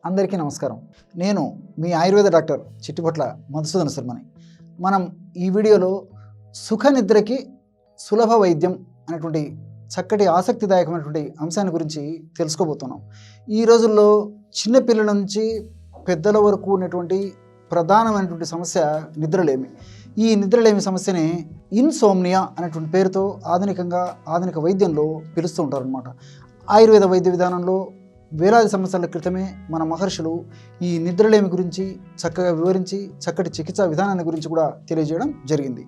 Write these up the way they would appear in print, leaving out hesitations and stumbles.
అందరికీ నమస్కారం. నేను మీ ఆయుర్వేద డాక్టర్ చిట్టిపట్ల మధుసూదన శర్మని. మనం ఈ వీడియోలో సుఖ నిద్రకి సులభ వైద్యం అనేటువంటి చక్కటి ఆసక్తిదాయకమైనటువంటి అంశాన్ని గురించి తెలుసుకోబోతున్నాం. ఈ రోజుల్లో చిన్నపిల్లల నుంచి పెద్దల వరకు ఉన్నటువంటి ప్రధానమైనటువంటి సమస్య నిద్రలేమి. ఈ నిద్రలేమి సమస్యని ఇన్సోమ్నియా అనేటువంటి పేరుతో ఆధునిక వైద్యంలో పిలుస్తూ ఉంటారనమాట. ఆయుర్వేద వైద్య విధానంలో వేలాది సంవత్సరాల క్రితమే మన మహర్షులు ఈ నిద్రలేమి గురించి చక్కగా వివరించి చక్కటి చికిత్సా విధానాన్ని గురించి కూడా తెలియజేయడం జరిగింది.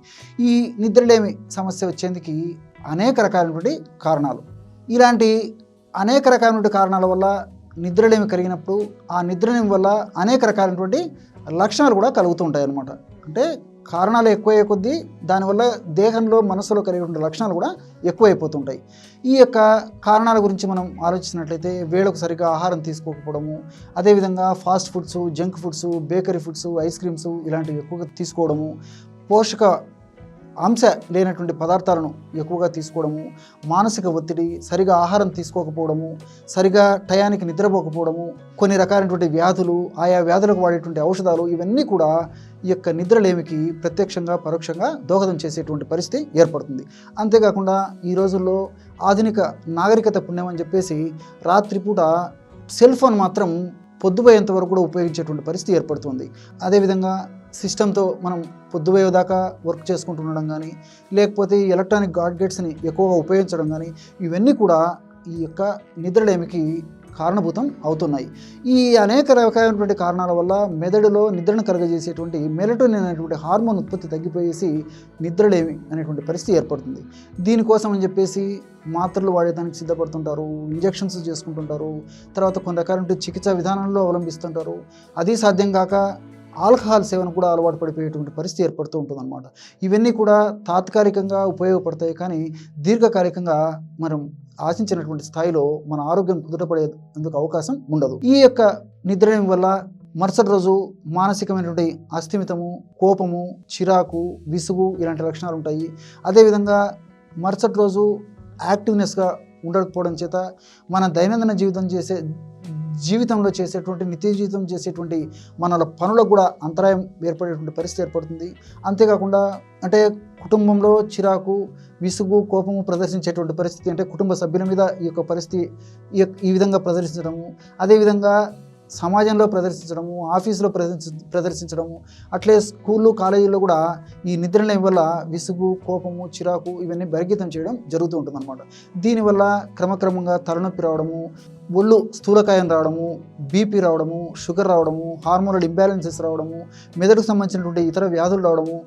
ఈ నిద్రలేమి సమస్య వచ్చేందుకు అనేక రకాలైనటువంటి కారణాలు. ఇలాంటి అనేక రకాలైనటువంటి కారణాల వల్ల నిద్రలేమి కలిగినప్పుడు ఆ నిద్రలేమి వల్ల అనేక రకాలైనటువంటి లక్షణాలు కూడా కలుగుతూ ఉంటాయి అన్నమాట. అంటే కారణాలు ఎక్కువయ్యే కొద్దీ దానివల్ల దేహంలో మనసులో కలిగే లక్షణాలు కూడా ఎక్కువైపోతుంటాయి. ఈ యొక్క కారణాల గురించి మనం ఆలోచించినట్లయితే వేళకు సరిగ్గా ఆహారం తీసుకోకపోవడము, అదేవిధంగా fast foods, junk foods, bakery foods, ice creams ఇలాంటివి ఎక్కువగా తీసుకోవడము, పోషక అంశ లేనటువంటి పదార్థాలను ఎక్కువగా తీసుకోవడము, మానసిక ఒత్తిడి, సరిగా ఆహారం తీసుకోకపోవడము, సరిగా టయానికి నిద్రపోకపోవడము, కొన్ని రకాలైనటువంటి వ్యాధులు, ఆయా వ్యాధులకు వాడేటువంటి ఔషధాలు ఇవన్నీ కూడా ఈ యొక్క నిద్రలేమికి ప్రత్యక్షంగా పరోక్షంగా దోహదం చేసేటువంటి పరిస్థితి ఏర్పడుతుంది. అంతేకాకుండా ఈ రోజుల్లో ఆధునిక నాగరికత పుణ్యం అని చెప్పేసి రాత్రిపూట సెల్ ఫోన్ మాత్రం పొద్దుపోయేంత వరకు కూడా ఉపయోగించేటువంటి పరిస్థితి ఏర్పడుతుంది. అదేవిధంగా సిస్టంతో మనం పొద్దుపోయేదాకా వర్క్ చేసుకుంటుండడం కానీ, లేకపోతే ఈ ఎలక్ట్రానిక్ గాడ్గెట్స్ని ఎక్కువగా ఉపయోగించడం కానీ, ఇవన్నీ కూడా ఈ యొక్క నిద్రలేమికి కారణభూతం అవుతున్నాయి. ఈ అనేక రకాలైనటువంటి కారణాల వల్ల మెదడులో నిద్రను కలుగజేసేటువంటి మెలటోనిన్ అనేటువంటి హార్మోన్ ఉత్పత్తి తగ్గిపోయేసి నిద్రలేమి అనేటువంటి పరిస్థితి ఏర్పడుతుంది. దీనికోసం అని చెప్పేసి మాత్రలు వాడేదానికి సిద్ధపడుతుంటారు, ఇంజెక్షన్స్ చేసుకుంటుంటారు, తర్వాత కొన్ని రకాలైన చికిత్సా విధానంలో అవలంబిస్తుంటారు. అది సాధ్యం కాక ఆల్కహాల్ సేవను కూడా అలవాటు పడిపోయేటువంటి పరిస్థితి ఏర్పడుతూ ఉంటుందన్నమాట. ఇవన్నీ కూడా తాత్కాలికంగా ఉపయోగపడతాయి, కానీ దీర్ఘకాలికంగా మనం ఆశించినటువంటి స్థాయిలో మన ఆరోగ్యం కుదుటపడేందుకు అవకాశం ఉండదు. ఈ యొక్క నిద్రలేమి వల్ల మరుసటి రోజు మానసికమైనటువంటి అస్థిమితము, కోపము, చిరాకు, విసుగు ఇలాంటి లక్షణాలు ఉంటాయి. అదేవిధంగా మరుసటి రోజు యాక్టివ్నెస్గా ఉండకపోవడం చేత మన దైనందిన జీవితంలో చేసేటువంటి నిత్య జీవితం చేసేటువంటి మన పనులకు కూడా అంతరాయం ఏర్పడేటువంటి పరిస్థితి ఏర్పడుతుంది. అంతేకాకుండా అంటే కుటుంబంలో చిరాకు, విసుగు, కోపము ప్రదర్శించేటువంటి పరిస్థితి, అంటే కుటుంబ సభ్యుల మీద ఈ యొక్క పరిస్థితి ఈ విధంగా ప్రదర్శించడము, అదేవిధంగా సమాజంలో ప్రదర్శించడము, ఆఫీసులో ప్రదర్శించడము, అట్లే స్కూళ్ళు, కాలేజీల్లో కూడా ఈ నిద్రలేమి వల్ల విసుగు, కోపము, చిరాకు ఇవన్నీ బహిర్గతం చేయడం జరుగుతూ ఉంటుందన్నమాట. దీనివల్ల క్రమక్రమంగా తలనొప్పి రావడము, ఒళ్ళు స్థూలకాయం రావడము, బీపీ రావడము, షుగర్ రావడము, హార్మోనల్ ఇంబ్యాలెన్సెస్ రావడము, మెదడుకు సంబంధించినటువంటి ఇతర వ్యాధులు రావడము,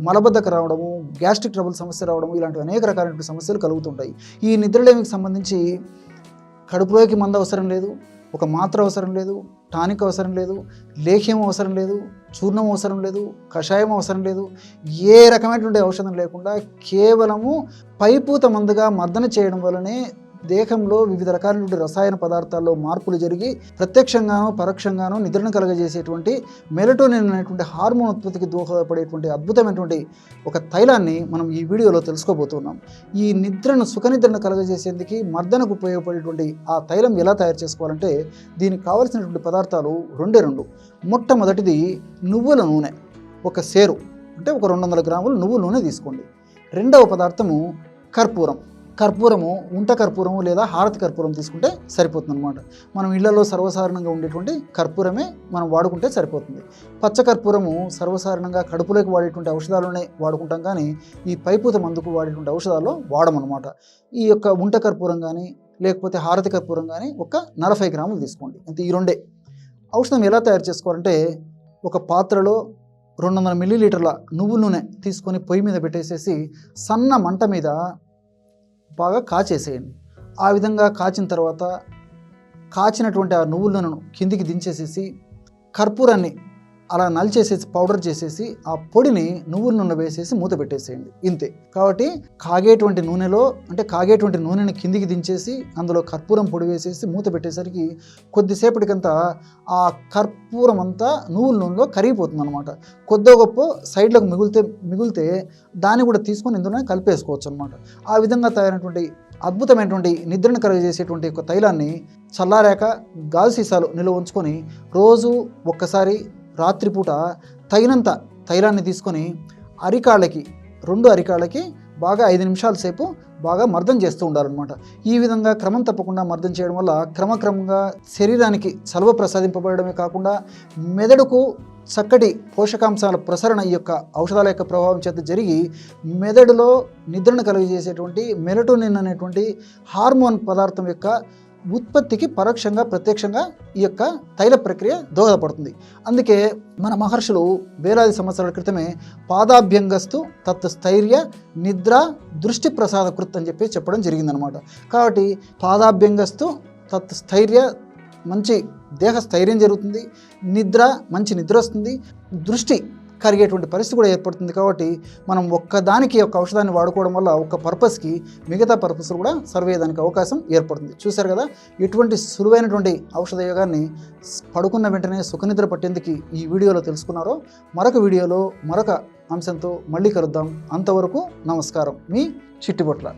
మలబద్ధక రావడము, గ్యాస్ట్రిక్ ట్రబుల్ సమస్య రావడము, ఇలాంటి అనేక రకాలైన సమస్యలు కలుగుతుంటాయి. ఈ నిద్రలేమికి సంబంధించి కడుపులోకి మందు అవసరం లేదు, ఒక మాత్ర అవసరం లేదు, టానిక్ అవసరం లేదు, లేహ్యం అవసరం లేదు, చూర్ణం అవసరం లేదు, కషాయం అవసరం లేదు, ఏ రకమైనటువంటి ఔషధం లేకుండా కేవలము పైపూత మందుగా మర్దన చేయడం వల్లనే దేహంలో వివిధ రకాలైన రసాయన పదార్థాల్లో మార్పులు జరిగి ప్రత్యక్షంగానో పరోక్షంగానో నిద్రను కలగజేసేటువంటి మెలటోనిన్ అనేటువంటి హార్మోన్ ఉత్పత్తికి దోహదపడేటువంటి అద్భుతమైనటువంటి ఒక తైలాన్ని మనం ఈ వీడియోలో తెలుసుకోబోతున్నాం. ఈ సుఖనిద్రను కలగజేసేందుకు మర్దనకు ఉపయోగపడేటువంటి ఆ తైలం ఎలా తయారు చేసుకోవాలంటే దీనికి కావలసినటువంటి పదార్థాలు రెండే రెండు. మొట్టమొదటిది నువ్వుల నూనె, ఒక సేరు అంటే ఒక 200 గ్రాములు నువ్వుల నూనె తీసుకోండి. రెండవ పదార్థము కర్పూరము, ఉంట కర్పూరము లేదా హారతి కర్పూరం తీసుకుంటే సరిపోతుంది అనమాట. మనం ఇళ్లలో సర్వసాధారణంగా ఉండేటువంటి కర్పూరమే మనం వాడుకుంటే సరిపోతుంది. పచ్చ కర్పూరము సర్వసాధారణంగా కడుపులోకి వాడేటువంటి ఔషధాలనే వాడుకుంటాం, కానీ ఈ పైపూత మందుకు వాడేటువంటి ఔషధాల్లో వాడమన్నమాట. ఈ యొక్క ఉంట కర్పూరం కానీ లేకపోతే హారతి కర్పూరం కానీ ఒక 40 గ్రాములు తీసుకోండి. అంతే, ఈ రెండే. ఔషధం ఎలా తయారు చేసుకోవాలంటే ఒక పాత్రలో 200 మిల్లీలీటర్ల నువ్వుల నూనె తీసుకొని పొయ్యి మీద పెట్టేసేసి సన్న మంట మీద బాగా కాచేసేయండి. ఆ విధంగా కాచిన తర్వాత కాచినటువంటి ఆ నువ్వుల నూనెను కిందికి దించేసేసి కర్పూరాన్ని అలా నలిచేసేసి పౌడర్ చేసేసి ఆ పొడిని నువ్వుల నూనె వేసేసి మూత పెట్టేసేయండి, ఇంతే. కాబట్టి కాగేటువంటి నూనెని కిందికి దించేసి అందులో కర్పూరం పొడి వేసేసి మూత పెట్టేసరికి కొద్దిసేపటికంతా ఆ కర్పూరం అంతా నువ్వుల నూనెలో కరిగిపోతుంది అనమాట. కొద్ది గొప్ప సైడ్లకు మిగిలితే దాన్ని కూడా తీసుకొని ఇందులో కలిపేసుకోవచ్చు అనమాట. ఆ విధంగా తయారైనటువంటి అద్భుతమైనటువంటి నిద్రను కలుగజేసేటువంటి ఒక తైలాన్ని చల్లారాక గాజు సీసాలు నిల్వ ఉంచుకొని రోజు ఒక్కసారి రాత్రిపూట తగినంత తైలాన్ని తీసుకొని రెండు అరికాళ్ళకి బాగా 5 నిమిషాల సేపు బాగా మర్దన చేస్తూ ఉండాలన్నమాట. ఈ విధంగా క్రమం తప్పకుండా మర్దన చేయడం వల్ల క్రమక్రమంగా శరీరానికి చలవ ప్రసాదింపబడమే కాకుండా మెదడుకు చక్కటి పోషకాంశాల ప్రసరణ ఈ యొక్క ఔషధాల యొక్క ప్రభావం చేత జరిగి మెదడులో నిద్రను కలుగజేసేటువంటి మెలటోనిన్ అనేటువంటి హార్మోన్ పదార్థం యొక్క ఉత్పత్తికి పరోక్షంగా ప్రత్యక్షంగా ఈ యొక్క తైల ప్రక్రియ దోహదపడుతుంది. అందుకే మన మహర్షులు వేలాది సంవత్సరాల క్రితమే పాదాభ్యంగస్తు తత్ స్థైర్య నిద్ర దృష్టి ప్రసాద కృత్ అని చెప్పడం జరిగిందనమాట. కాబట్టి పాదాభ్యంగస్తు తత్ స్థైర్య, మంచి దేహ స్థైర్యం జరుగుతుంది, మంచి నిద్ర వస్తుంది, దృష్టి కరిగేటువంటి పరిస్థితి కూడా ఏర్పడుతుంది. కాబట్టి మనం ఒక్కదానికి ఒక ఔషధాన్ని వాడుకోవడం వల్ల ఒక్క పర్పస్కి మిగతా పర్పస్లు కూడా సర్వ్ అయ్యేదానికి అవకాశం ఏర్పడుతుంది. చూశారు కదా, ఎటువంటి సులువైనటువంటి ఔషధ యోగాన్ని పడుకున్న వెంటనే సుఖనిద్ర పట్టేందుకు ఈ వీడియోలో తెలుసుకున్నారో, మరొక వీడియోలో మరొక అంశంతో మళ్ళీ కలుద్దాం. అంతవరకు నమస్కారం. మీ చిట్టిబొట్ల.